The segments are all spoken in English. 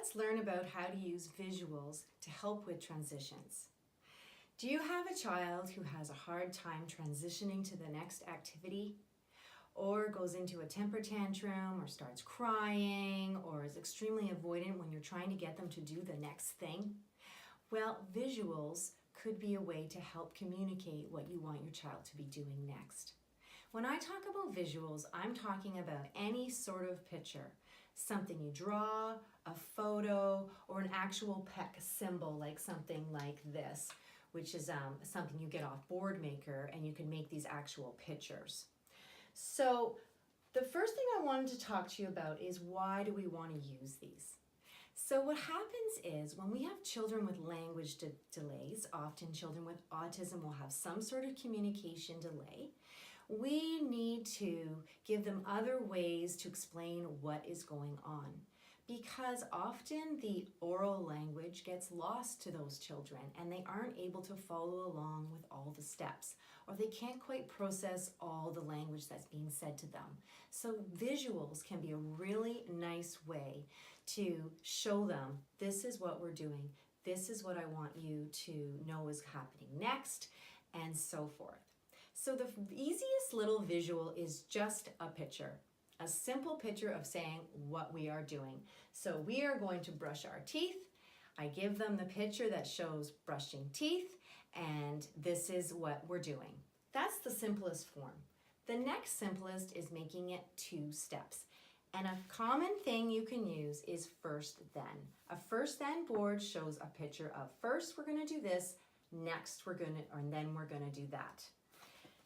let's learn about how to use visuals to help with transitions. Do you have a child who has a hard time transitioning to the next activity, or goes into a temper tantrum, or starts crying, or is extremely avoidant when you're trying to get them to do the next thing? Well, visuals could be a way to help communicate what you want your child to be doing next. When I talk about visuals, I'm talking about any sort of picture. Something you draw, a photo, or an actual PEC symbol, like something like this, which is something you get off Boardmaker, and you can make these actual pictures. So the first thing I wanted to talk to you about is, why do we want to use these? So what happens is, when we have children with language delays, often children with autism will have some sort of communication delay. We need to give them other ways to explain what is going on, because often the oral language gets lost to those children and they aren't able to follow along with all the steps, or they can't quite process all the language that's being said to them. So visuals can be a really nice way to show them, this is what we're doing, this is what I want you to know is happening next, and so forth. So the easiest little visual is just a picture. A simple picture of saying what we are doing. So we are going to brush our teeth. I give them the picture that shows brushing teeth, and this is what we're doing. That's the simplest form. The next simplest is making it 2 steps. And a common thing you can use is first then. A first then board shows a picture of, first we're going to do this, next and then we're going to do that.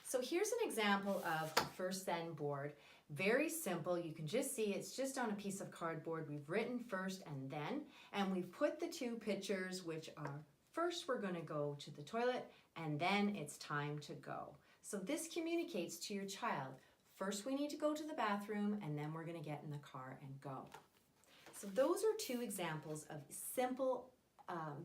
So here's an example of a first then board. Very simple. You can just see it's just on a piece of cardboard. We've written first and then, and we've put the 2 pictures, which are, first we're going to go to the toilet, and then it's time to go. So this communicates to your child, first we need to go to the bathroom, and then we're going to get in the car and go. So those are 2 examples of simple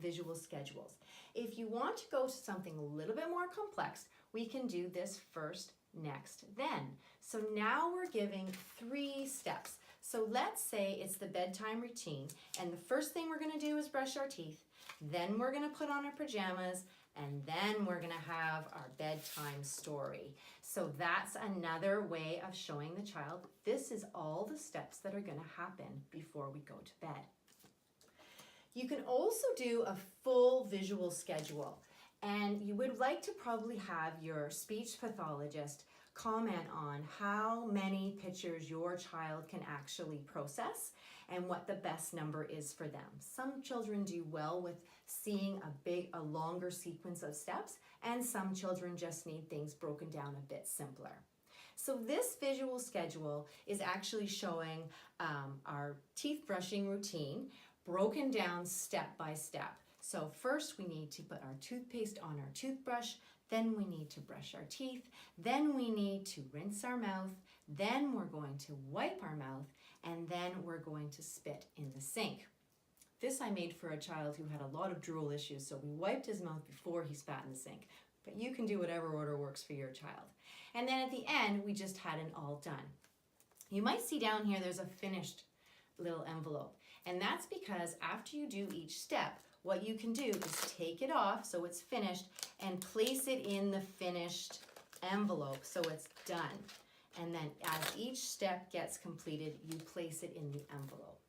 visual schedules. If you want to go to something a little bit more complex, we can do this first, next, then. So now we're giving 3 steps. So let's say it's the bedtime routine, and the first thing we're going to do is brush our teeth, then we're going to put on our pajamas, and then we're going to have our bedtime story. So that's another way of showing the child, this is all the steps that are going to happen before we go to bed. You can also do a full visual schedule, and you would like to probably have your speech pathologist comment on how many pictures your child can actually process and what the best number is for them. Some children do well with seeing a longer sequence of steps, and some children just need things broken down a bit simpler. So this visual schedule is actually showing our teeth brushing routine broken down step by step. So first we need to put our toothpaste on our toothbrush, then we need to brush our teeth, then we need to rinse our mouth, then we're going to wipe our mouth, and then we're going to spit in the sink. This I made for a child who had a lot of drool issues, so we wiped his mouth before he spat in the sink. But you can do whatever order works for your child. And then at the end, we just had it all done. You might see down here there's a finished little envelope. And that's because after you do each step, what you can do is take it off so it's finished and place it in the finished envelope so it's done. And then as each step gets completed, you place it in the envelope.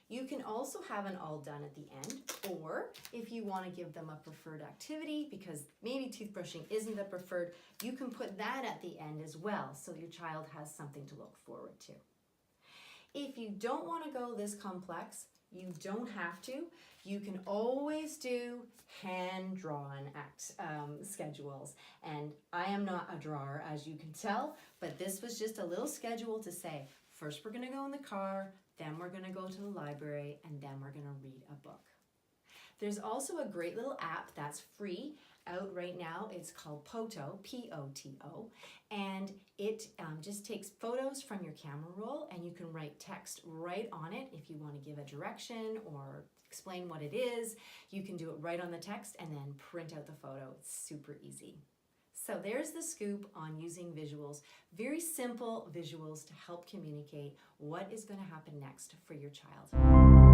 You can also have an all done at the end, or if you want to give them a preferred activity, because maybe toothbrushing isn't the preferred, you can put that at the end as well so your child has something to look forward to. If you don't want to go this complex, you don't have to. You can always do hand-drawn schedules. And I am not a drawer, as you can tell, but this was just a little schedule to say, first we're going to go in the car, then we're going to go to the library, and then we're going to read a book. There's also a great little app that's free out right now. It's called Poto, P-O-T-O, and it just takes photos from your camera roll, and you can write text right on it if you want to give a direction or explain what it is. You can do it right on the text and then print out the photo. It's super easy. So there's the scoop on using visuals. Very simple visuals to help communicate what is going to happen next for your child.